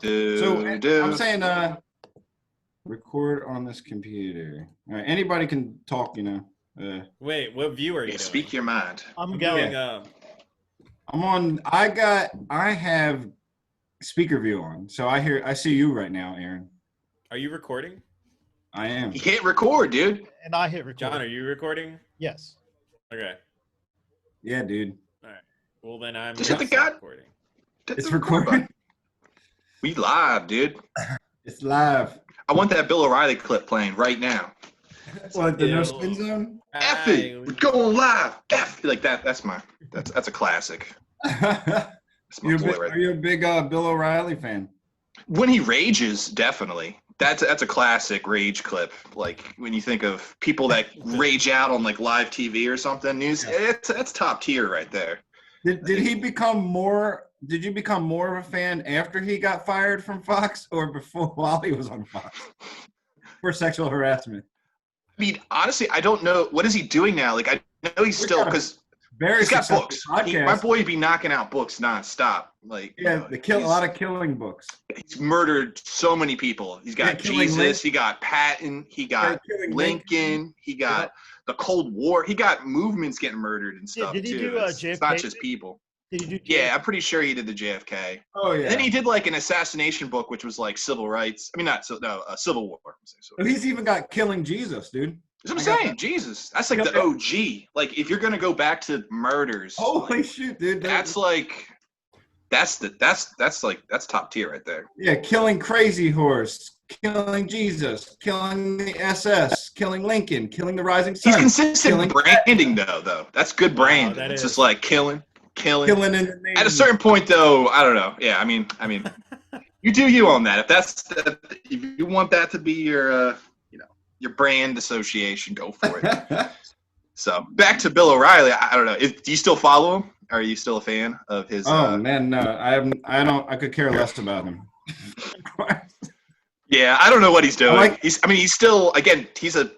I'm saying record on this computer. All right, anybody can talk, Wait, what view are you doing? Speak your mind. I'm going. I'm on. I have speaker view on, so I see you right now, Aaron. Are you recording? I am. You hit record, dude. And I hit record. John, are you recording? Yes. Okay. Yeah, dude. All right. Well, then I'm just hit the guy. Recording. It's recording. We live, dude. It's live. I want that Bill O'Reilly clip playing right now. What, the no spin zone? F it. We're going live. F like that. That's a classic. That's my boy right Are you a big Bill O'Reilly fan? When he rages, definitely. That's a classic rage clip. Like when you think of people that rage out on like live TV or something, that's top tier right there. Did he become more? Did you become more of a fan after he got fired from Fox or before while he was on Fox for sexual harassment? I mean, honestly, I don't know. What is he doing now? Like, I know he's still because he's got books. My boy be knocking out books nonstop. Like, yeah, a lot of killing books. He's murdered so many people. He's got Jesus. He got Patton. He got Lincoln. He got the Cold War. He got movements getting murdered and stuff did he too. do JFK? It's not just people. Did he do JFK? Yeah, I'm pretty sure he did the JFK. Oh yeah. And then he did like an assassination book, which was like civil rights. I mean, Civil War. He's even got Killing Jesus, dude. That's what I'm saying. Jesus. That's like the OG. Like if you're gonna go back to murders. Holy shit, dude. That's top tier right there. Yeah, Killing Crazy Horse, Killing Jesus, Killing the SS, Killing Lincoln, Killing the Rising Sun. He's consistent branding though. That's good branding. It's just like killing. In the name. At a certain point though, I don't know. Yeah, I mean, you do you on that. If you want that to be your your brand association, go for it. So back to Bill O'Reilly. I don't know. Do you still follow him? Are you still a fan of his? Oh man, no. I don't. I could care less about him. Yeah, I don't know what he's doing. He's still, again, he's a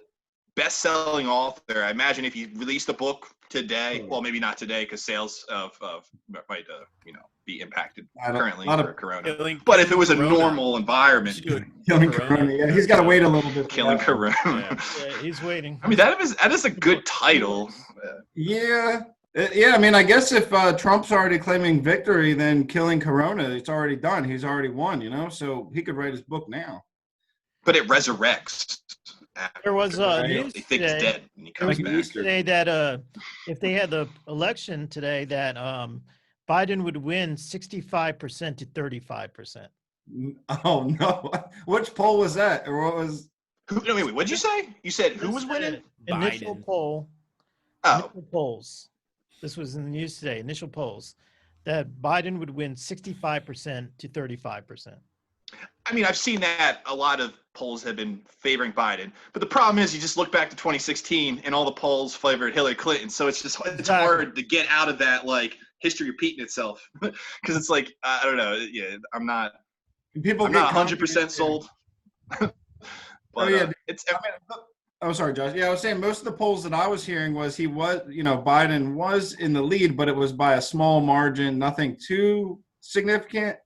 best-selling author. I imagine if he released a book today, well, maybe not today because sales might be impacted currently for Corona. But if it was a normal environment, Killing Corona. Yeah, he's got to wait a little bit. Killing Corona. Yeah, he's waiting. I mean, that is a good title. Yeah. Yeah, I mean, I guess if Trump's already claiming victory, then Killing Corona, it's already done. He's already won, so he could write his book now. But it resurrects. There was news they think he's dead and he comes back. Today that if they had the election today, that Biden would win 65% to 35%. Oh no! Which poll was that, or what was? Wait. What'd you say? You said who was winning? Initial Biden. poll. Oh. Initial polls. This was in the news today. Initial polls that Biden would win 65% to 35%. I mean, I've seen that a lot of polls have been favoring Biden, but the problem is you just look back to 2016 and all the polls favored Hillary Clinton. So it's hard to get out of that, like, history repeating itself because it's like, I don't know. Yeah, I'm not 100% sold. But, Oh, sorry, Josh. Yeah, I was saying most of the polls that I was hearing was Biden was in the lead, but it was by a small margin, nothing too significant.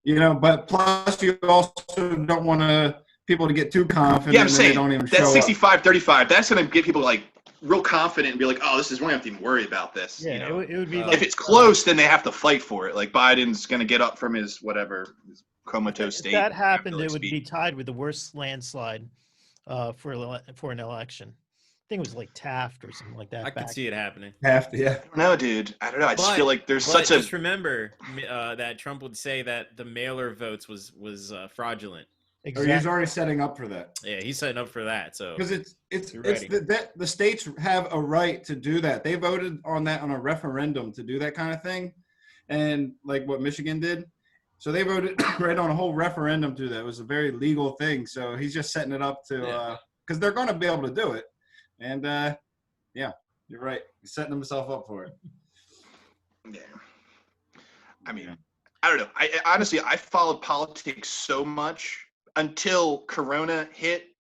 But plus you also don't want people to get too confident. Yeah, I'm saying they don't even that show 65-35, that's going to get people like real confident and be like, oh, we don't have to even worry about this. Yeah, it would be if it's close, then they have to fight for it. Like Biden's going to get up from his comatose state. If that happened, it would be tied with the worst landslide for an election. I think it was like Taft or something like that. I could see it happening. Taft, yeah. I don't know, dude. I don't know. I just feel like there's such a. Just remember that Trump would say that the mailer votes was fraudulent. Exactly. Or he's already setting up for that. Yeah, he's setting up for that. So because it's the states have a right to do that. They voted on that on a referendum to do that kind of thing, and like what Michigan did. So they voted right on a whole referendum to that. It was a very legal thing. So he's just setting it up to because they're going to be able to do it. And yeah, you're right. He's setting himself up for it. Yeah. I mean, I don't know. I honestly followed politics so much until Corona hit.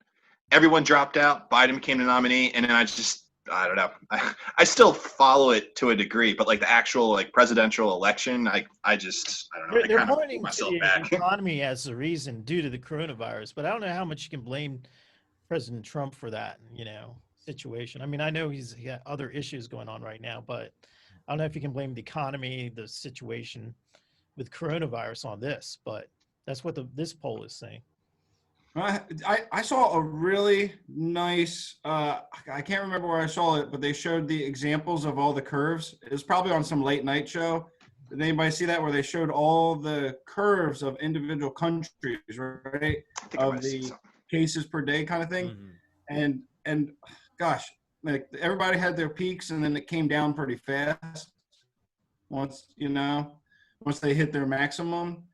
Everyone dropped out. Biden became the nominee, and then I just I don't know. I still follow it to a degree, but like the actual like presidential election, I don't know. I They're kind of pointing pull to myself the back. economy as the reason due to the coronavirus, but I don't know how much you can blame President Trump for that, situation. I mean, I know he got other issues going on right now, but I don't know if you can blame the economy, the situation with coronavirus on this, but that's what this poll is saying. I saw a really nice, I can't remember where I saw it, but they showed the examples of all the curves. It was probably on some late night show. Did anybody see that, where they showed all the curves of individual countries, right? Of the cases per day kind of thing. Mm-hmm. And gosh, like everybody had their peaks and then it came down pretty fast once they hit their maximum.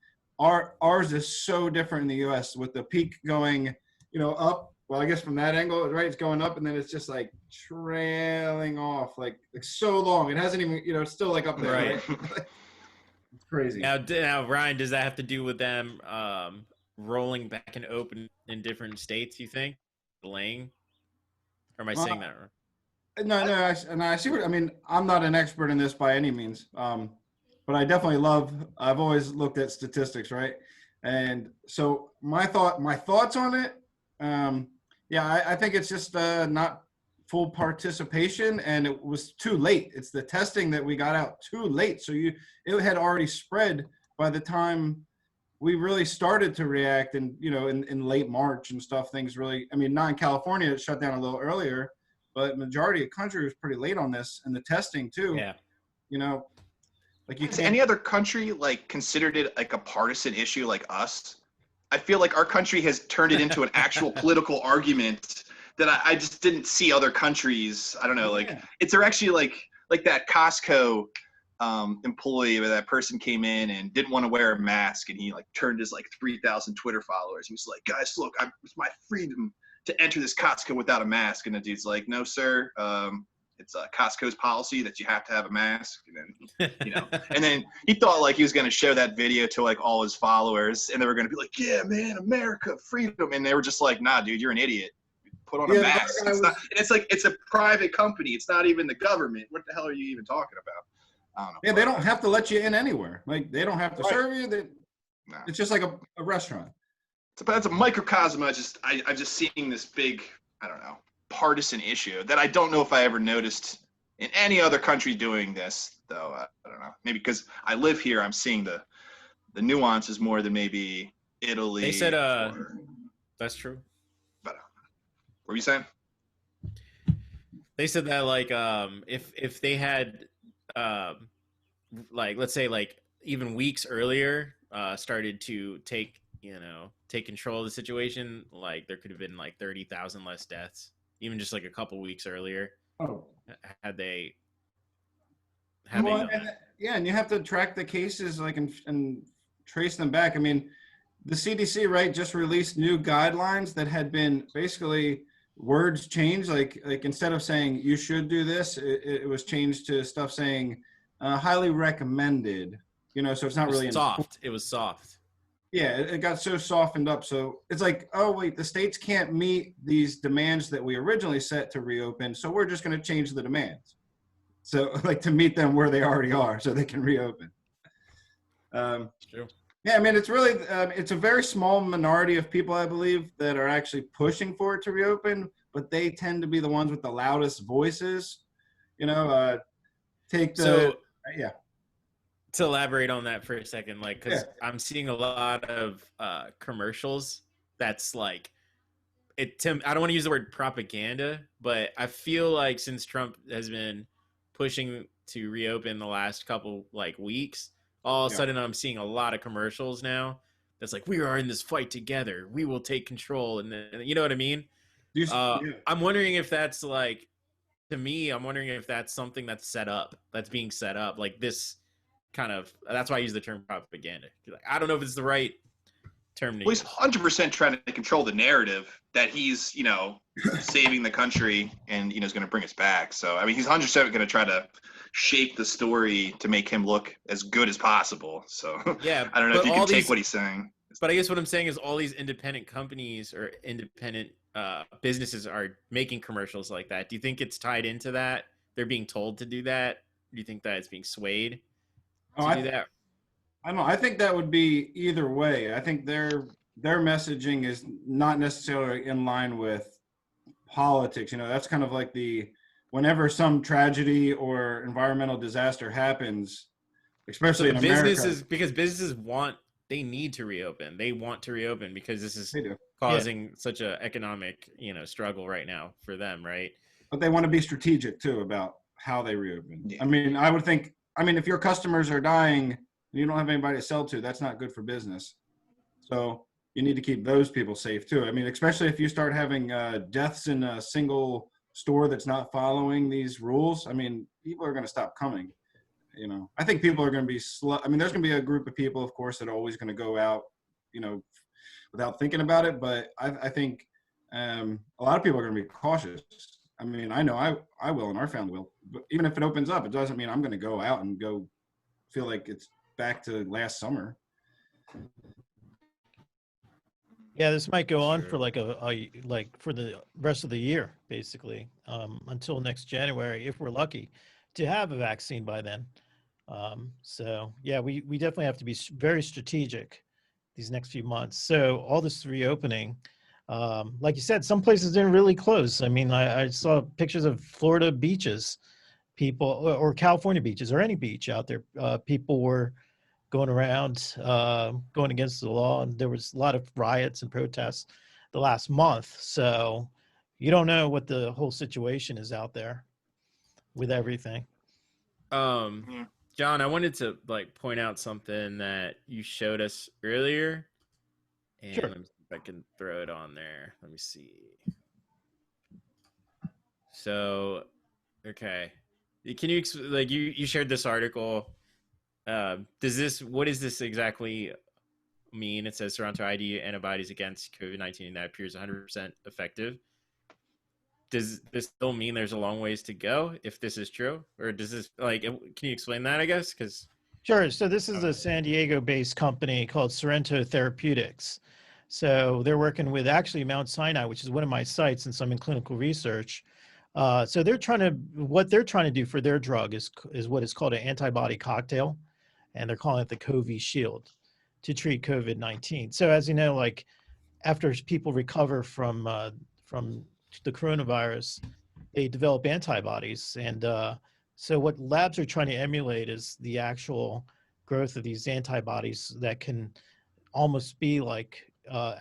Ours is so different in the US, with the peak going, up. Well, I guess from that angle, right, it's going up and then it's just like trailing off like so long. It hasn't even, it's still like up there. Right. It's crazy. Now, Ryan, does that have to do with them rolling back and open in different states, you think? Delaying? Or am I saying that wrong? No, I see what, I mean, I'm not an expert in this by any means. But I definitely I've always looked at statistics, right? And so my thoughts on it, I think it's just not full participation, and it was too late. It's the testing that we got out too late. So it had already spread by the time we really started to react, and in late March and stuff, things really, I mean, not in California, it shut down a little earlier, but majority of the country was pretty late on this, and the testing too. Yeah. Like, has any other country like considered it like a partisan issue like us? I feel like our country has turned it into an actual political argument that I just didn't see other countries. I don't know, like it's actually like that Costco employee where that person came in and didn't want to wear a mask, and he like turned his like 3,000 Twitter followers. He was like, guys, look, it's my freedom to enter this Costco without a mask. And the dude's like, no, sir. It's Costco's policy that you have to have a mask. And then, and then he thought like he was going to show that video to like all his followers, and they were going to be like, yeah, man, America, freedom. And they were just like, nah, dude, you're an idiot. Put on a mask. It's a private company. It's not even the government. What the hell are you even talking about? I don't know. Yeah, they don't have to let you in anywhere. Like, they don't have to serve you. It's just like a restaurant. It's a microcosm. I've just seen this big, I don't know, partisan issue that I don't know if I ever noticed in any other country doing this, though. I don't know. Maybe because I live here, I'm seeing the nuances more than maybe Italy. They said that's true. But what were you saying? They said that like if they had like, let's say like even weeks earlier started to take control of the situation, like there could have been like 30,000 less deaths, even just like a couple weeks earlier. Had they done that. And you have to track the cases like and trace them back. I mean, the CDC, right, just released new guidelines that had been basically words changed. Like instead of saying you should do this, it was changed to stuff saying highly recommended. So it's not really soft. It was soft. Yeah, it got so softened up. So it's like, oh, wait, the states can't meet these demands that we originally set to reopen, so we're just going to change the demands. So, like, to meet them where they already are so they can reopen. True. Yeah, I mean, it's really, it's a very small minority of people, I believe, that are actually pushing for it to reopen, but they tend to be the ones with the loudest voices. To elaborate on that for a second, like, because I'm seeing a lot of commercials that's like, I don't want to use the word propaganda, but I feel like since Trump has been pushing to reopen the last couple like weeks, all of a sudden I'm seeing a lot of commercials now that's like, we are in this fight together, we will take control, and then, you know what I mean? I'm wondering if that's like, to me, I'm wondering if that's something that's being set up, like this kind of, that's why I use the term propaganda. Like, I don't know if it's the right term to use. He's 100% trying to control the narrative that he's, saving the country and, is going to bring us back. So, I mean, he's 100% going to try to shape the story to make him look as good as possible. So, yeah, I don't know if you can take what he's saying. But I guess what I'm saying is all these independent companies or independent businesses are making commercials like that. Do you think it's tied into that? They're being told to do that? Do you think that it's being swayed Oh, to do that? I don't know. I think that would be either way. I think their messaging is not necessarily in line with politics. You know, that's kind of like whenever some tragedy or environmental disaster happens, especially So in America. because they need to reopen. They want to reopen because this is They do. causing such a economic, struggle right now for them, right? But they want to be strategic too about how they reopen. Yeah. I mean, if your customers are dying and you don't have anybody to sell to, that's not good for business. So you need to keep those people safe too. I mean, especially if you start having deaths in a single store that's not following these rules. I mean, people are going to stop coming. You know, I think people are going to be slow. I mean, there's going to be a group of people, of course, that are always going to go out, without thinking about it. But I think a lot of people are going to be cautious. I mean, I know I will, and our family will. But even if it opens up, it doesn't mean I'm going to go out and go feel like it's back to last summer. Yeah, this might go on Sure. for like for the rest of the year, basically, until next January, if we're lucky to have a vaccine by then. So yeah, we definitely have to be very strategic these next few months. So all this reopening, like you said, some places didn't really close. I mean, I saw pictures of Florida beaches, people, or California beaches, or any beach out there. People were going around, going against the law, and there was a lot of riots and protests the last month. So you don't know what the whole situation is out there with everything. John, I wanted to point out something that you showed us earlier, and Sure. let me see if I can throw it on there. Let me see. So, okay, can you you shared this article? What does this exactly mean? It says Toronto ID antibodies against COVID-19 that appears 100% effective. Does this still mean there's a long ways to go if this is true, or does this can you explain that? I guess Sure. So this is a San Diego-based company called Sorrento Therapeutics. So they're working with actually Mount Sinai, which is one of my sites, since I'm in clinical research. So what they're trying to do for their drug is what is called an antibody cocktail, and they're calling it the COVID Shield to treat COVID-19. So as you know, like after people recover from the coronavirus, they develop antibodies. And so what labs are trying to emulate is the actual growth of these antibodies that can almost be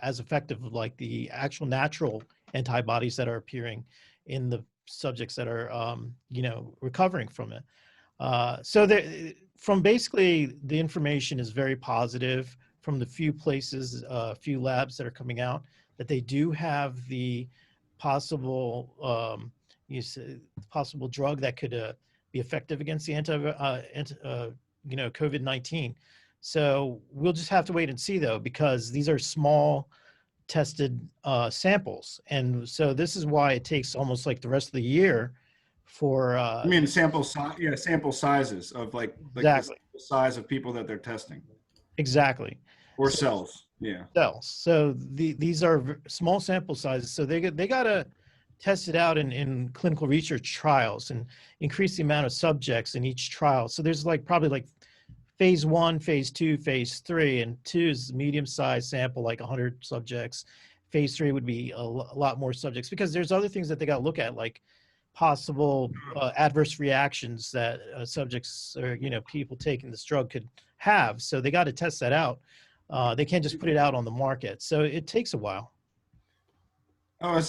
as effective like the actual natural antibodies that are appearing in the subjects that are recovering from it. So from basically the information is very positive from the few places, few labs that are coming out, that they do have the possible possible drug that could be effective against the COVID-19. So we'll just have to wait and see, though, because these are small tested samples, and so this is why it takes almost like the rest of the year for. I mean, sample size, yeah, sample sizes of exactly the size of people that they're testing. Exactly. Or cells, yeah. Cells. So these are small sample sizes. So they got to test it out in clinical research trials and increase the amount of subjects in each trial. So there's probably phase 1, phase 2, phase 3, and 2 is medium-sized sample, 100 subjects. Phase 3 would be a lot more subjects, because there's other things that they got to look at, like possible adverse reactions that subjects or people taking this drug could have. So they got to test that out. They can't just put it out on the market. So it takes a while. Oh,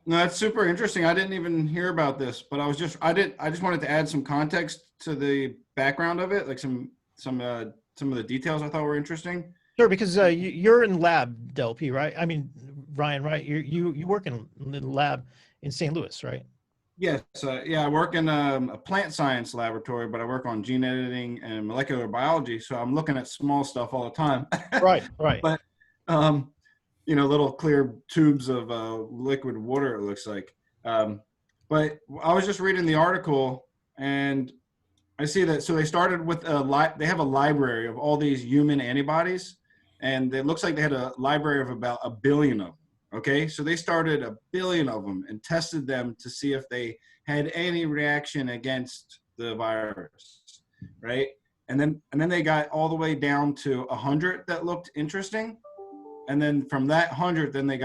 no, that's super interesting. I didn't even hear about this, but I just wanted to add some context to the background of it, like some of the details I thought were interesting. Sure, because you're in lab, Delpy, right? I mean, Ryan, right? You work in the lab in St. Louis, right? Yes, I work in a plant science laboratory, but I work on gene editing and molecular biology, so I'm looking at small stuff all the time. Right. But little clear tubes of liquid water, it looks like. But I was just reading the article, and I see that, so they started with they have a library of all these human antibodies, and it looks like they had a library of about 1 billion of them. Okay, so they started 1 billion of them and tested them to see if they had any reaction against the virus, right? And then they got all the way down to 100 that looked interesting, and then from that 100, then they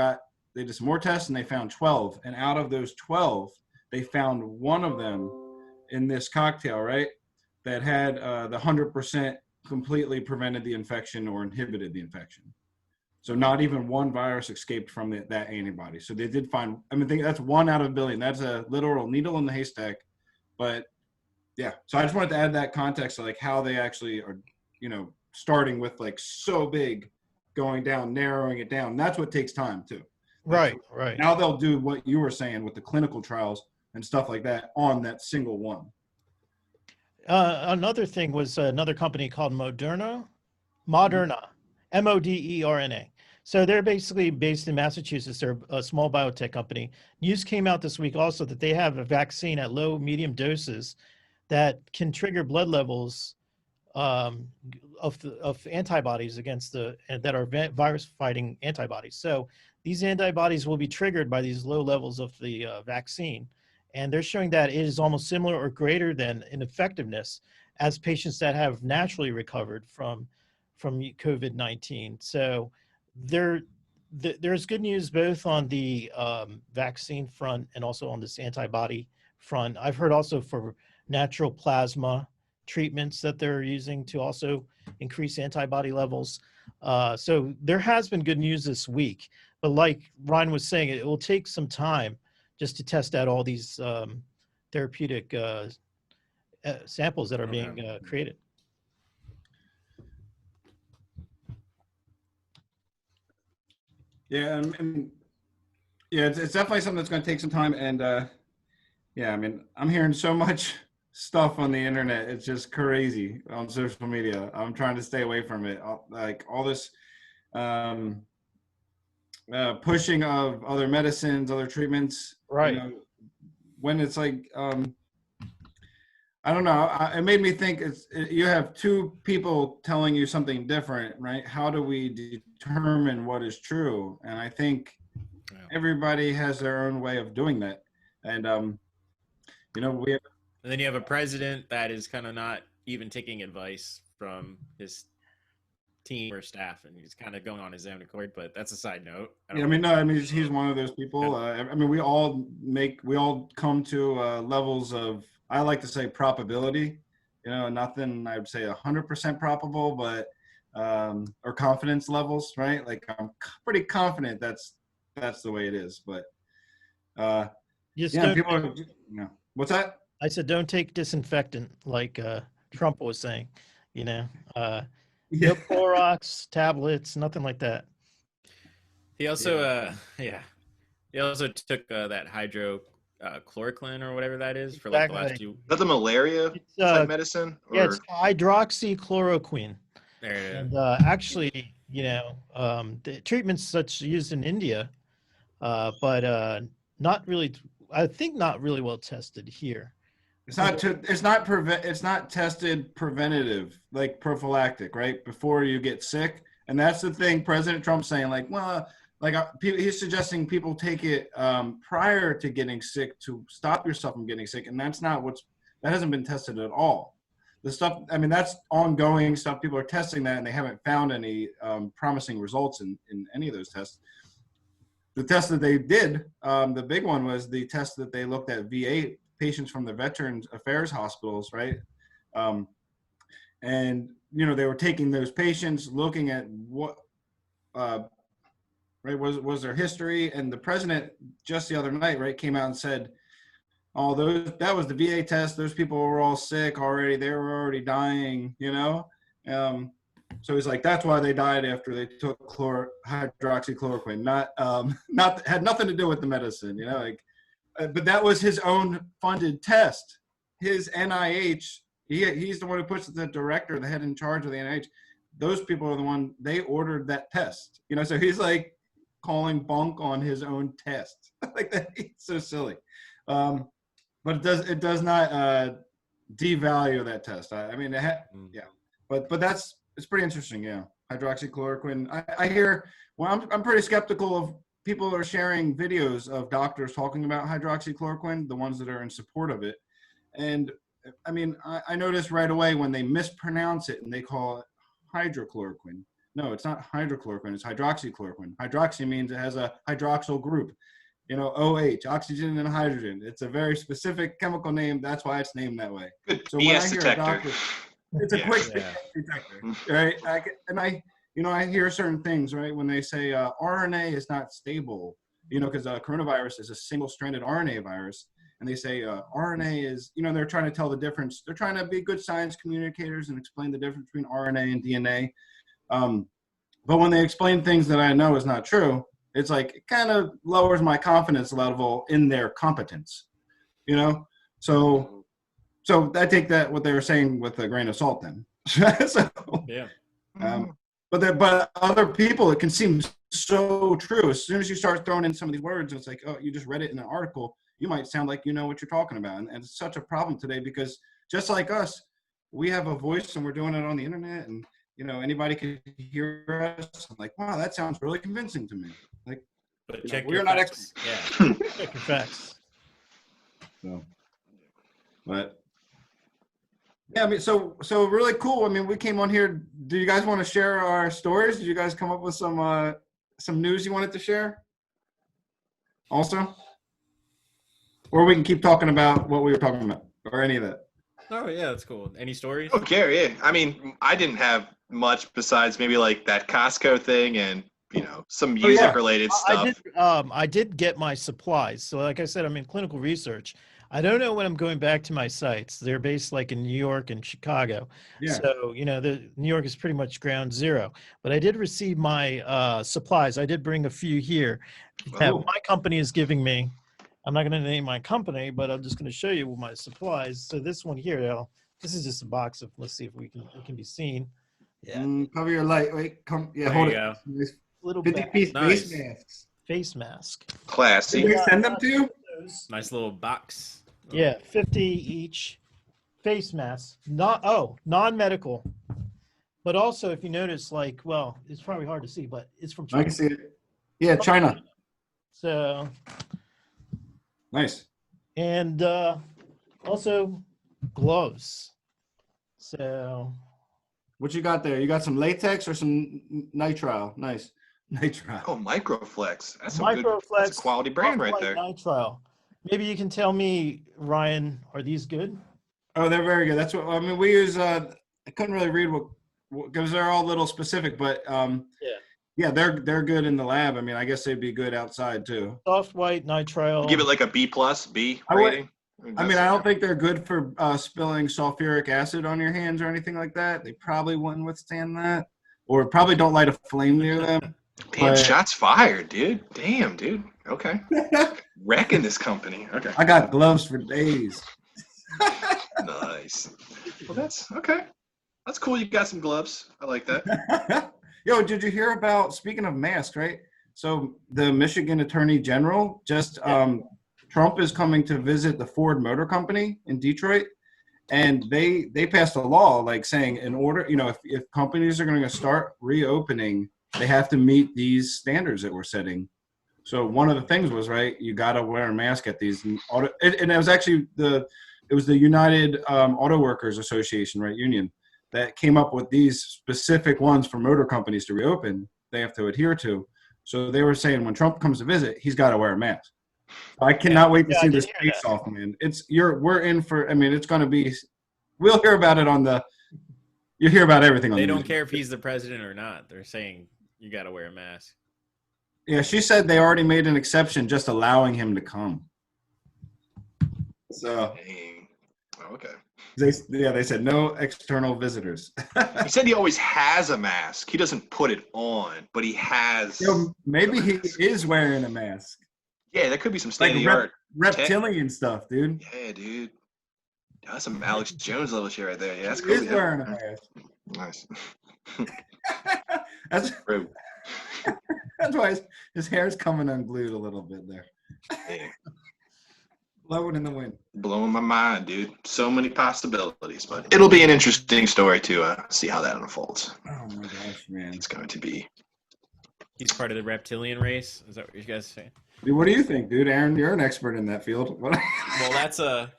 did some more tests and they found 12, and out of those 12, they found one of them in this cocktail, right, that had the 100% completely prevented the infection or inhibited the infection. So not even one virus escaped from that antibody. So they did find, I mean, that's 1 out of 1 billion. That's a literal needle in the haystack. But yeah, so I just wanted to add that context of like how they actually are, starting with like so big, going down, narrowing it down. That's what takes time too. Right. Now they'll do what you were saying with the clinical trials and stuff like that on that single one. Another thing was another company called Moderna, Moderna. So they're basically based in Massachusetts. They're a small biotech company. News came out this week also that they have a vaccine at low, medium doses that can trigger blood levels of antibodies against that are virus-fighting antibodies. So these antibodies will be triggered by these low levels of the vaccine. And they're showing that it is almost similar or greater than in effectiveness as patients that have naturally recovered from COVID-19. So there's good news both on the vaccine front and also on this antibody front. I've heard also for natural plasma treatments that they're using to also increase antibody levels. So there has been good news this week, but like Ryan was saying, it will take some time just to test out all these therapeutic samples that are being created. Yeah, it's definitely something that's going to take some time. And yeah, I mean, I'm hearing so much stuff on the internet. It's just crazy on social media. I'm trying to stay away from it. Like all this pushing of other medicines, other treatments. Right. When it's like, I don't know. It made me think you have two people telling you something different, right? How do we determine what is true? And I think everybody has their own way of doing that. And, we have. And then you have a president that is kind of not even taking advice from his team or staff, and he's kind of going on his own accord. But that's a side note. He's one of those people. We all come to levels of, I like to say, probability. Nothing I would say 100% probable, but or confidence levels, right? Like I'm pretty confident that's the way it is. But people, what's that? I said, don't take disinfectant like Trump was saying. No Clorox tablets, nothing like that. He also, he also took that hydrochloroquine or whatever that is for like the last 2. That's a malaria type medicine? Yeah, it's hydroxychloroquine. There it is. And actually, the treatments such used in India, but not really well tested here. It's not tested preventative, like prophylactic, right? Before you get sick. And that's the thing President Trump's saying, like, well, like he's suggesting people take it prior to getting sick to stop yourself from getting sick. And that hasn't been tested at all. The stuff, that's ongoing stuff. People are testing that and they haven't found any promising results in any of those tests. The test that they did, the big one was the test that they looked at VA patients from the Veterans Affairs hospitals, right? And, they were taking those patients, looking at what, right, was their history. And the president just the other night, right, came out and said, that was the VA test. Those people were all sick already. They were already dying, So he's like, that's why they died after they took hydroxychloroquine. Had nothing to do with the medicine, but that was his own funded test. His NIH, he's the one who puts the director, the head in charge of the NIH. Those people are the one, they ordered that test. So he's like calling bunk on his own test. Like that, it's so silly. But it does not devalue that test. But it's pretty interesting. Yeah, hydroxychloroquine. I hear. Well, I'm pretty skeptical of people are sharing videos of doctors talking about hydroxychloroquine, the ones that are in support of it. And I mean, I noticed right away when they mispronounce it and they call it hydrochloroquine. No, it's not hydrochloroquine, it's hydroxychloroquine. Hydroxy means it has a hydroxyl group, OH, oxygen and hydrogen. It's a very specific chemical name. That's why it's named that way. Good So BS when I hear detector. a doctor, it's a quick Yeah. detector, right? I hear certain things, right? When they say RNA is not stable, because coronavirus is a single-stranded RNA virus, and they say RNA is, they're trying to tell the difference. They're trying to be good science communicators and explain the difference between RNA and DNA. But when they explain things that I know is not true, it's like it kind of lowers my confidence level in their competence, So I take that what they were saying with a grain of salt then. So, Yeah. But other people, it can seem so true. As soon as you start throwing in some of these words, it's like, oh, you just read it in an article. You might sound like you know what you're talking about. And it's such a problem today because just like us, we have a voice and we're doing it on the internet and, anybody can hear us. I'm like, wow, that sounds really convincing to me. Like, But check we're your not facts. Yeah. Check your facts. So, but yeah, I mean, so really cool. I mean, we came on here. Do you guys want to share our stories? Did you guys come up with some news you wanted to share? Also, or we can keep talking about what we were talking about, or any of that. Oh yeah, that's cool. Any stories? Oh, Gary, yeah. I mean, I didn't have much besides maybe like that Costco thing and some music-related stuff. I did get my supplies. So like I said, I'm in clinical research. I don't know when I'm going back to my sites. They're based like in New York and Chicago. Yeah. So, the New York is pretty much ground zero. But I did receive my supplies. I did bring a few here that Oh. my company is giving me. I'm not going to name my company, but I'm just going to show you my supplies. So this one here, this is just a box of, let's see if it can be seen. Yeah. Cover your light. Wait, come. Yeah, There hold you it. go. Nice. Little 50-piece Nice. face masks. face mask. Classy. Did they send them to you? Nice little box. Yeah, 50 each face masks. Non-medical. But also, if you notice, it's probably hard to see, but it's from I China. can see it. Yeah, China. So, Nice. and also gloves. So, What you got there? You got some latex or some nitrile? Nice. Nitrile. Oh, Microflex. That's Microflex, a quality brand right there. Nitrile. Maybe you can tell me, Ryan, are these good? Oh, they're very good. That's what I mean. We use. I couldn't really read what because they're all a little specific, but yeah, they're good in the lab. I mean, I guess they'd be good outside too. Soft white nitrile. Give it like a B+ B I would- rating. I mean, I don't think they're good for spilling sulfuric acid on your hands or anything like that. They probably wouldn't withstand that, or probably don't light a flame near them. Damn, shots fired, dude. Damn, dude. Okay. Wrecking this company. Okay. I got gloves for days. Nice. Well, that's okay. That's cool. You got some gloves. I like that. Yo, did you hear about, speaking of masks, right? So the Michigan Attorney General just, Trump is coming to visit the Ford Motor Company in Detroit. And they passed a law like saying in order, if companies are going to start reopening, they have to meet these standards that we're setting. So one of the things was, right, you got to wear a mask at these and it was actually the United Auto Workers Association, right, union, that came up with these specific ones for motor companies to reopen. They have to adhere to. So they were saying when Trump comes to visit, he's got to wear a mask. I cannot wait to see this face off, man. We're in for. I mean, it's going to be. We'll hear about it you hear about everything on. They the don't news. care if he's the president or not. They're saying you got to wear a mask. Yeah, she said they already made an exception, just allowing him to come. So. Dang. Oh, okay. They said no external visitors. He said he always has a mask. He doesn't put it on, but he has. Maybe he is wearing a mask. Yeah, that could be some state-of-the-art. Reptilian stuff, dude. Yeah, dude. That's some Alex Jones level shit right there. Yeah, that's He cool. is wearing a mask. Nice. That's True. why his hair's coming unglued a little bit there. Yeah. Blowing in the wind. Blowing my mind, dude. So many possibilities, but it'll be an interesting story to see how that unfolds. Oh my gosh, man. It's going to be. He's part of the reptilian race. Is that what you guys say? Dude, what do you think, dude? Aaron, you're an expert in that field. What? Well, that's a.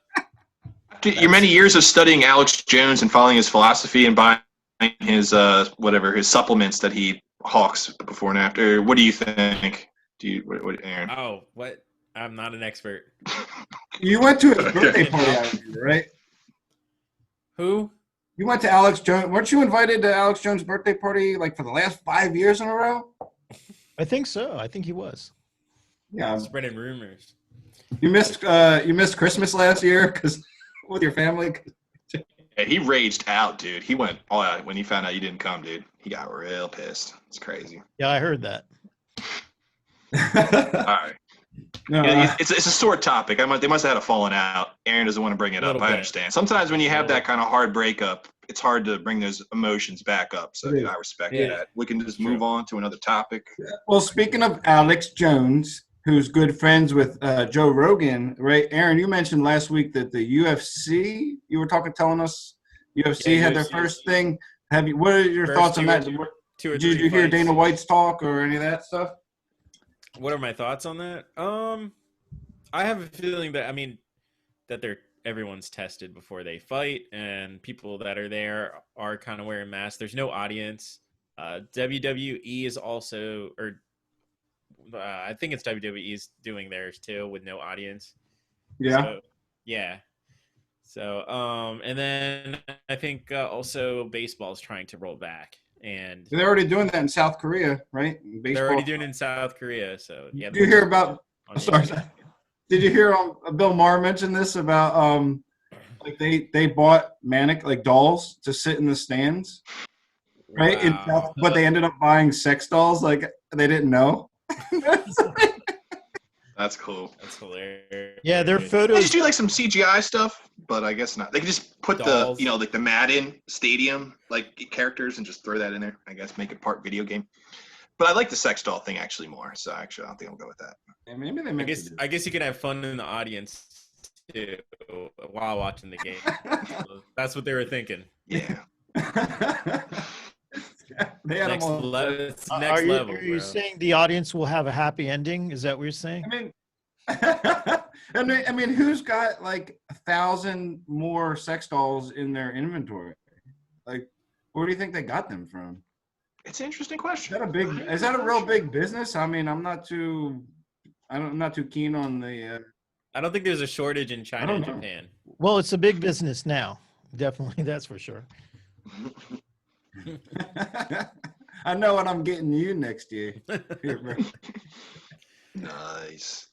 Your many years of studying Alex Jones and following his philosophy and buying his his supplements that he hawks before and after. What do you think? What Aaron? Oh, what? I'm not an expert. You went to his birthday party, I remember, right? Who? You went to Alex Jones. Weren't you invited to Alex Jones' birthday party like for the last 5 years in a row? I think so. I think he was. Yeah. Spreading rumors. You missed Christmas last year because with your family. Yeah, he raged out, dude. He went all out when he found out you didn't come, dude. He got real pissed. It's crazy. Yeah, I heard that. All right. No, Yeah, it's a sore topic. They must have had a falling out. Aaron doesn't want to bring it up. I understand. Sometimes when you have that kind of hard breakup, it's hard to bring those emotions back up. So I respect that. We can just move on to another topic. Well, speaking of Alex Jones, who's good friends with Joe Rogan, right? Aaron, you mentioned last week that the UFC, you were telling us UFC had their first thing. What are your thoughts on that? Did you hear Dana White's talk or any of that stuff? What are my thoughts on that? I have a feeling that everyone's tested before they fight, and people that are there are kind of wearing masks. There's no audience. WWE is also, I think it's WWE's doing theirs too with no audience. Yeah. So, and then I think also baseball's trying to roll back. And they're already doing that in South Korea, right? Baseball. They're already doing it in South Korea. So yeah. Did you hear about? Sorry. Did you hear Bill Maher mention this about like they bought like dolls to sit in the stands, right? Wow. But they ended up buying sex dolls like they didn't know. That's cool. That's hilarious. Yeah, their They photos. just do like some CGI stuff, but I guess not. They can just put Dolls. like the Madden Stadium like characters and just throw that in there. I guess make it part video game. But I like the sex doll thing actually more. So actually, I don't think I'll go with that. Yeah, maybe they I guess you can have fun in the audience too while watching the game. So that's what they were thinking. Yeah. They had Next them all. level. Are you saying the audience will have a happy ending? Is that what you're saying? I mean, who's got like 1,000 more sex dolls in their inventory? Like, where do you think they got them from? It's an interesting question. Is that a real big business? I mean, I'm not too keen on the. I don't think there's a shortage in China and Japan. Well, it's a big business now. Definitely, that's for sure. I know what I'm getting you next year. Here, bro. Nice.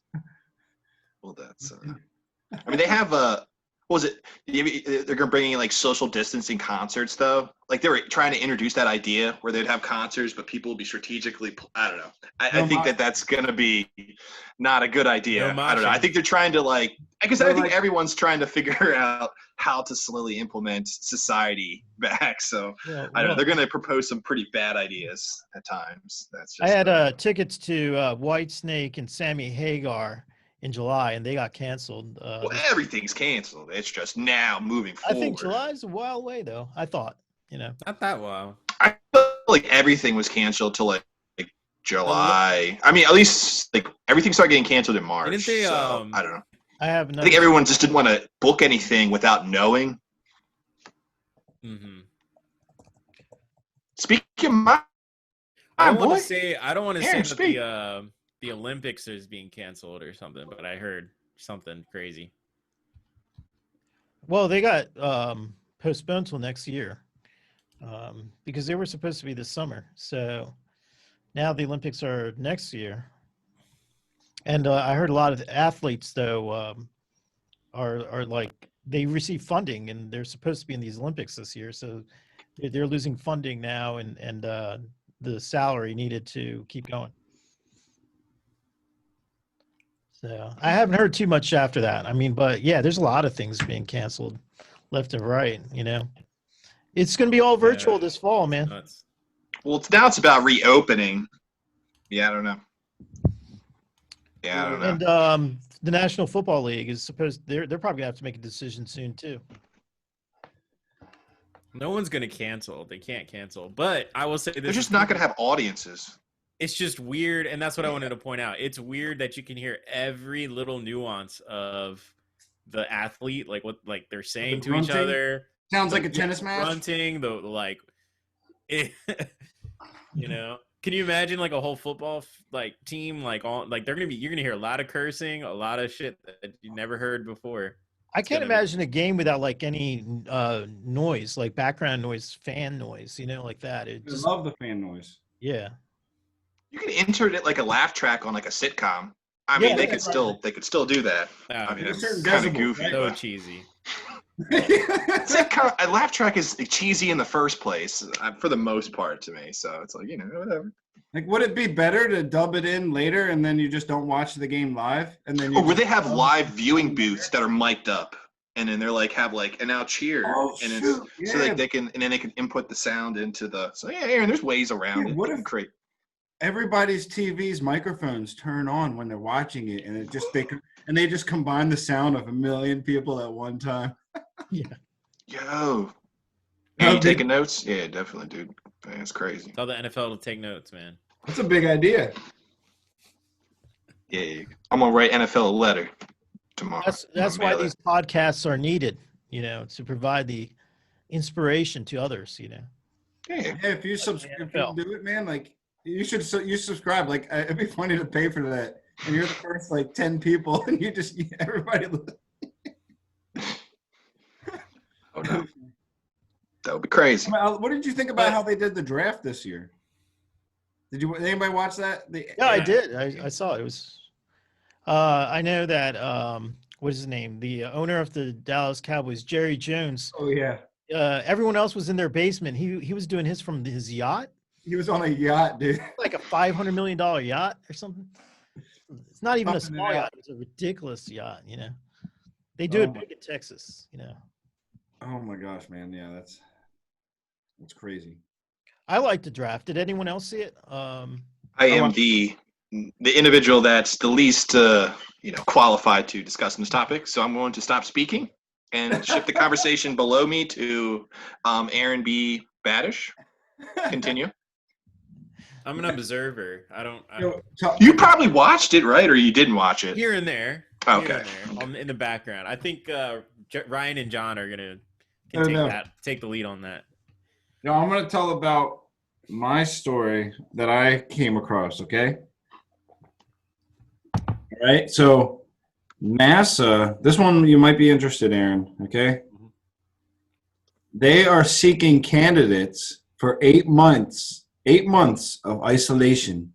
Well, that's. I mean, they have what was it? They're gonna bring in like social distancing concerts, though. Like they were trying to introduce that idea where they'd have concerts, but people would be strategically. I don't know. I think that's gonna be not a good idea. No I don't know. I think they're trying to I think everyone's trying to figure out how to slowly implement society back. So I don't know. They're gonna propose some pretty bad ideas at times. That's. Just, I had tickets to Whitesnake and Sammy Hagar in July, and they got canceled. Well, everything's canceled. It's just now moving forward. I think July's a while away, though. I thought, not that while. I feel like everything was canceled till like July. I mean, at least like everything started getting canceled in March. Didn't they? So, I don't know. I think everyone just didn't want to book anything without knowing. Mm-hmm. Speaking of my, I don't want to say that the Olympics is being canceled or something, but I heard something crazy. Well, they got postponed till next year because they were supposed to be this summer. So now the Olympics are next year. And I heard a lot of athletes, though, are like they receive funding and they're supposed to be in these Olympics this year. So they're losing funding now and the salary needed to keep going. So I haven't heard too much after that. I mean, but yeah, there's a lot of things being canceled left and right, It's going to be all virtual this fall, man. Well, now it's about reopening. Yeah, I don't know. Yeah, I don't know. And the National Football League is they're probably gonna have to make a decision soon too. No one's gonna cancel. They can't cancel. But I will say this: they're just not gonna have audiences. it's just weird, and that's what I wanted to point out. It's weird that you can hear every little nuance of the athlete, like what like they're saying to each other. Sounds like a tennis match. Grunting, the like, it, Can you imagine like a whole football like team like all like you're gonna hear a lot of cursing, a lot of shit that you never heard before. I can't imagine a game without like any noise, like background noise, fan noise, like that. I love the fan noise. Yeah. You can insert it like a laugh track on like a sitcom. I mean, they could still do that. I mean, it's kind of goofy. Right? So cheesy. Sitcom, a laugh track is cheesy in the first place, for the most part to me. So it's like, whatever. Like, would it be better to dub it in later and then you just don't watch the game live? And then where they have live viewing booths that are mic'd up, and then they're like have like and now cheer, and it's so like they can input the sound into the. So Aaron, there's ways around it. What if everybody's TV's microphones turn on when they're watching it, and they just combine the sound of a million people at one time? Yeah. Yo. Are you taking notes? Yeah, definitely, dude. Man, it's crazy. Tell the NFL to take notes, man. That's a big idea. Yeah, I'm gonna write NFL a letter tomorrow. That's why these podcasts are needed, to provide the inspiration to others, Yeah. If you do it, man, like you subscribe. Like it'd be funny to pay for that, and you're the first like 10 people, and everybody. Oh no, that would be crazy. What did you think about how they did the draft this year? Did anybody watch that? Yeah, I did. I saw it. It was. I know that. What is his name? The owner of the Dallas Cowboys, Jerry Jones. Oh yeah. Everyone else was in their basement. He was doing his from his yacht. He was on a yacht, dude. Like a $500 million yacht or something. It's not even a small yacht. It's a ridiculous yacht. They do it big in Texas. Oh my gosh, man! Yeah, that's crazy. I like the draft. Did anyone else see it? I am the individual that's the least qualified to discuss this topic, so I'm going to stop speaking and shift the conversation below me to Aaron B. Badish. Continue. I'm an observer. You probably watched it, right? Or you didn't watch it? Here and there. Okay. In the background. I think Ryan and John are gonna take the lead on that. No, I'm gonna tell about my story that I came across. Okay. All right. So NASA, this one you might be interested in, Aaron. Okay. Mm-hmm. They are seeking candidates for 8 months of isolation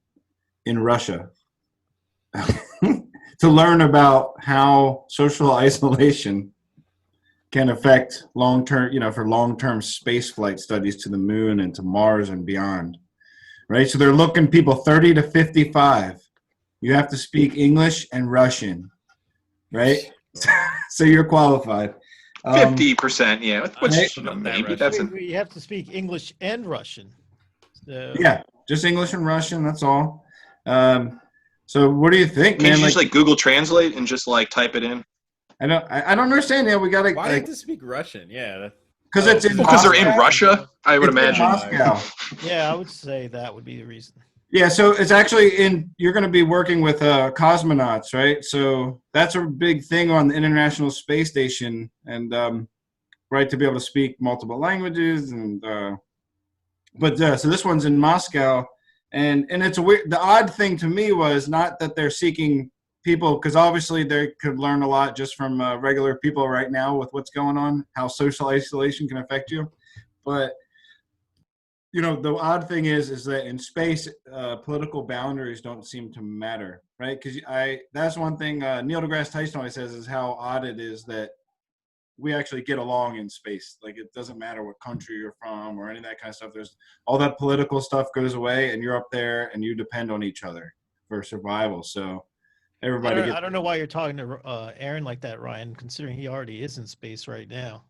in Russia to learn about how social isolation can affect long-term space flight studies to the moon and to Mars and beyond, right? So they're looking people 30 to 55. You have to speak English and Russian, right? So you're qualified. 50%, yeah. Which, maybe that's you have to speak English and Russian. So. Yeah, just English and Russian. That's all. So what do you think, man? Can you just like Google Translate and just like type it in? I don't understand. Yeah, we gotta. Why do you have to speak Russian? Yeah, because they're in Russia. I would imagine. Moscow. Yeah, I would say that would be the reason. Yeah, so it's actually you're going to be working with cosmonauts, right? So that's a big thing on the International Space Station, and right, to be able to speak multiple languages, and so this one's in Moscow, and it's the odd thing to me was not that they're seeking people, because obviously they could learn a lot just from regular people right now with what's going on, how social isolation can affect you, but the odd thing is that in space, political boundaries don't seem to matter, right? Because that's one thing Neil deGrasse Tyson always says is how odd it is that we actually get along in space. Like, it doesn't matter what country you're from or any of that kind of stuff. There's all that political stuff goes away, and you're up there and you depend on each other for survival. So everybody I don't know why you're talking to Aaron like that, Ryan, considering he already is in space right now.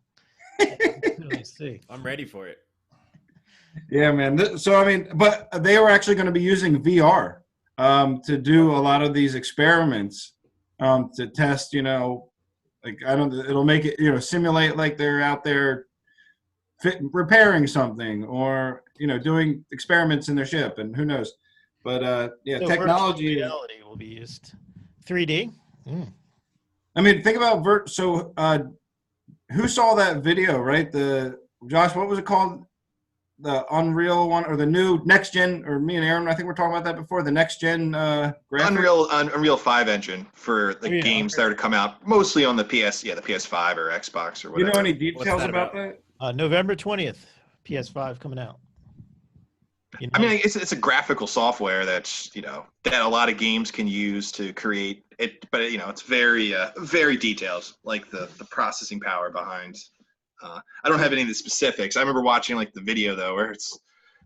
I'm ready for it. Yeah, man. So, I mean, but they were actually going to be using VR to do a lot of these experiments to test, it'll make it, simulate like they're out there repairing something or, doing experiments in their ship, and who knows. But yeah, So technology. virtual reality will be used. 3D. I mean, think about who saw that video, right? Josh, what was it called? The Unreal one or the new next gen, or me and Aaron, I think we're talking about that before. The next gen graphics? Unreal 5 engine for the games that are to come out mostly on the the PS5 or Xbox or whatever. You know any details about that? November 20th, PS5 coming out. I mean, it's a graphical software that's that a lot of games can use to create it, but it's very very detailed, like the processing power behind. I don't have any of the specifics. I remember watching like the video though, where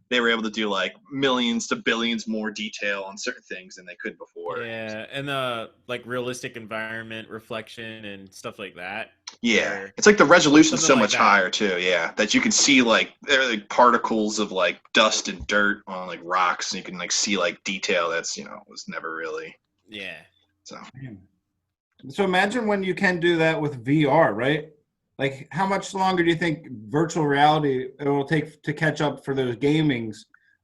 they were able to do like millions to billions more detail on certain things than they could before. Yeah, and like realistic environment reflection and stuff like that. Yeah, it's like the resolution's so much like higher too. Yeah, that you can see like there are like particles of like dust and dirt on like rocks, and you can like see like detail that's was never really. Yeah. So imagine when you can do that with VR, right? Like, how much longer do you think virtual reality it will take to catch up for those gamings,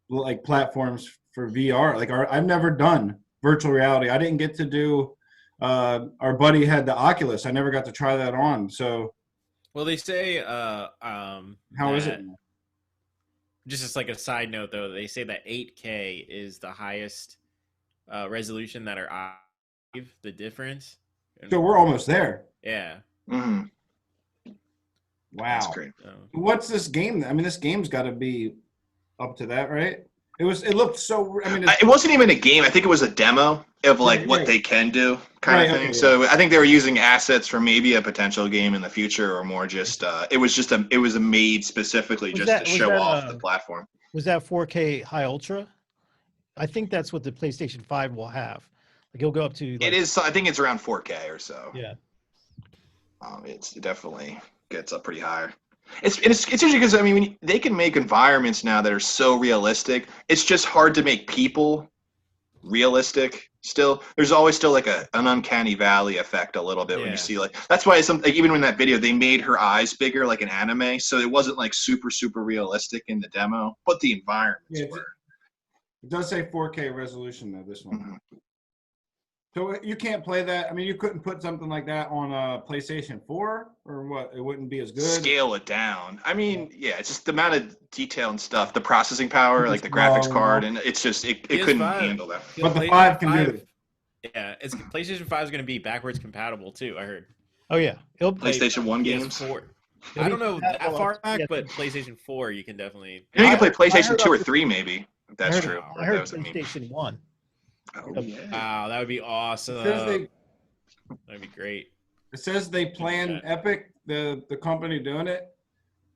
like platforms for VR? Like, I've never done virtual reality. I didn't get to do. Our buddy had the Oculus. I never got to try that on. So, well, they say how is it? Just as like a side note, though, they say that 8K is the highest resolution that are the difference. So we're almost there. Yeah. Mm-hmm. Wow. That's great. What's this game? I mean, this game's got to be up to that, right? It looked so. I mean, it wasn't even a game. I think it was a demo of like what they can do, kind of thing. Okay, so I think they were using assets for maybe a potential game in the future, or more just. It was made specifically to show off the platform. Was that 4K High Ultra? I think that's what the PlayStation 5 will have. Like it'll go up to. Like, it is. I think it's around 4K or so. Yeah. It definitely gets up pretty high. It's interesting because I mean they can make environments now that are so realistic. It's just hard to make people realistic. Still, there's always still like an uncanny valley effect a little bit when you see like that's why even in that video they made her eyes bigger like an anime, so it wasn't like super realistic in the demo, but the environments were. It does say 4K resolution though. This one. Mm-hmm. So you can't play that. I mean, you couldn't put something like that on a PlayStation 4, or what? It wouldn't be as good. Scale it down. I mean, yeah, it's just the amount of detail and stuff, the processing power, like the graphics card, and it's just it couldn't handle that. But the 5 can do it. Yeah, PlayStation 5 is going to be backwards compatible too. I heard. Oh yeah, PlayStation 1 games. 4. I don't know that far back, but PlayStation 4 you can definitely. You can play PlayStation 2 or 3 maybe. If that's true. I heard PlayStation 1. Oh, yeah. Wow, that would be awesome. That'd be great. It says they plan Epic, the company doing it,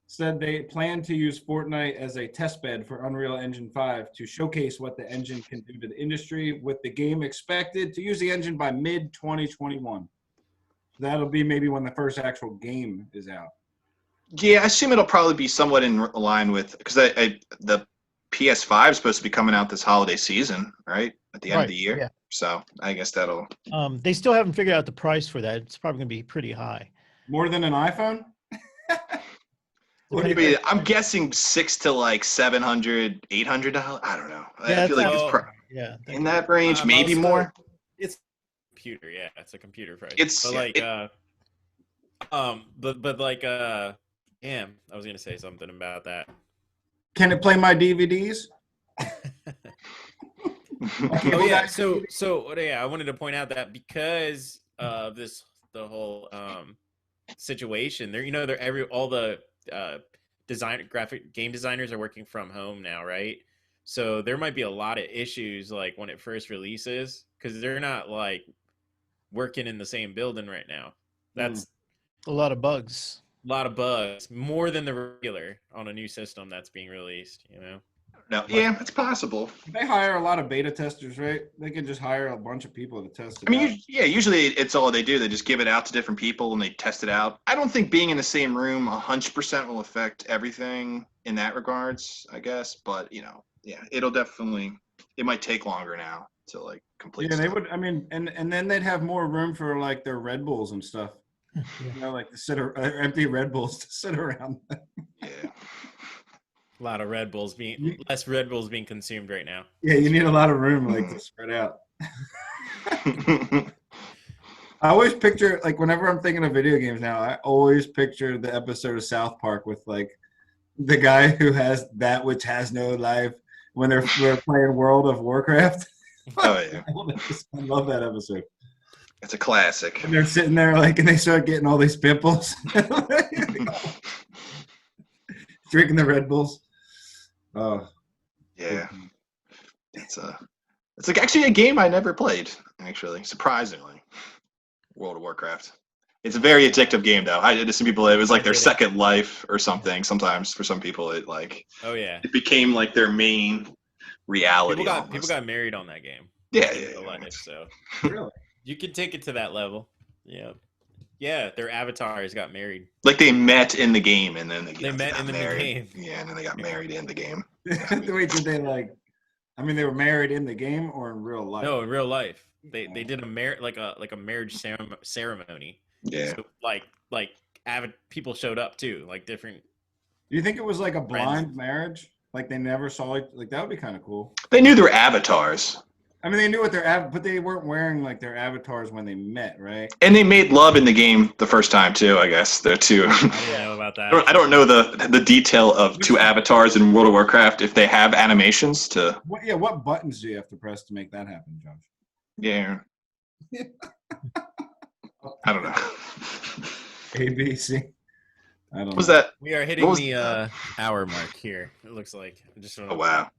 said they plan to use Fortnite as a test bed for Unreal Engine 5 to showcase what the engine can do to the industry, with the game expected to use the engine by mid-2021. That'll be maybe when the first actual game is out. Yeah, I assume it'll probably be somewhat in line with, because the PS5 is supposed to be coming out this holiday season, right? At the end of the year. Yeah. So I guess that'll. They still haven't figured out the price for that. It's probably going to be pretty high. More than an iPhone? I'm guessing $600 to like $700, $800. I don't know. Yeah, I feel like it's in that range, maybe more. It's computer, yeah. It's a computer price. It's but like damn, I was gonna say something about that. Can it play my DVDs? Oh yeah, so yeah, I wanted to point out that because of the whole situation, all the graphic game designers are working from home now, right? So there might be a lot of issues like when it first releases because they're not like working in the same building right now. That's a lot of bugs. More than the regular on a new system that's being released, No, yeah, it's possible. They hire a lot of beta testers, right? They can just hire a bunch of people to test it. I mean, usually it's all they do. They just give it out to different people and they test it out. I don't think being in the same room 100% will affect everything in that regards, I guess. But, it'll definitely, it might take longer now to like complete. Yeah, they would. I mean, and then they'd have more room for like their Red Bulls and stuff. Like to sit empty Red Bulls to sit around. Yeah. A lot of Red Bulls being less Red Bulls being consumed right now. Yeah, you need a lot of room like to spread out. I always picture, like, whenever I'm thinking of video games now, I always picture the episode of South Park with, like, the guy who has that which has no life when they're playing World of Warcraft. Oh yeah, I love that episode. it's a classic. And they're sitting there, like, and they start getting all these pimples. Drinking the Red Bulls. Oh. Yeah, it's like actually a game I never played. Actually, surprisingly, World of Warcraft. It's a very addictive game, though. I did to some people. It was like their second life or something. Sometimes for some people, it like it became like their main reality. People got married on that game. Yeah. Life, so Really? you can take it to that level. Yeah, their avatars got married. Like they met in the game, and then they met in married. the game. Yeah, and then they got married in the game. Wait, did they like? I mean, they were married in the game or in real life? No, in real life. They did a marriage ceremony. Yeah. So like avid people showed up too, like different. Do you think it was like a blind marriage? Like they never saw it? Like that would be kind of cool. They knew their avatars. I mean, they knew what but they weren't wearing like their avatars when they met, right? And they made love in the game the first time too. I guess the two. I don't know about that. I don't know the detail of two avatars in World of Warcraft if they have animations to. What buttons do you have to press to make that happen, Josh? Yeah. I don't know. A, B, C. I don't know. Was that? We are hitting the hour mark here. It looks like. Oh wow.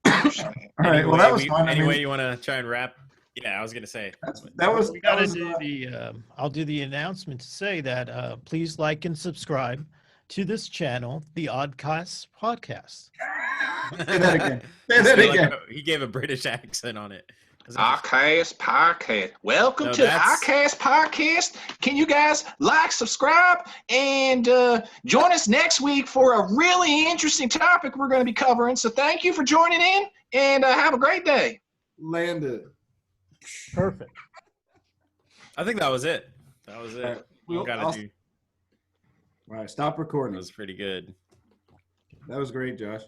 All right. Well, that was fun. Anyway, you want to try and wrap? Yeah, I was gonna say that was. We gotta do the. I'll do the announcement to say that please like and subscribe to this channel, the Oddcast podcast. Say that again. Say that again. He gave a British accent on it. Oddcast podcast. Welcome to the Oddcast podcast. Can you guys like, subscribe, and join us next week for a really interesting topic we're going to be covering. So thank you for joining in, and have a great day. Landed. Perfect. I think that was it. That was it. All right, stop recording. That was pretty good. That was great, Josh.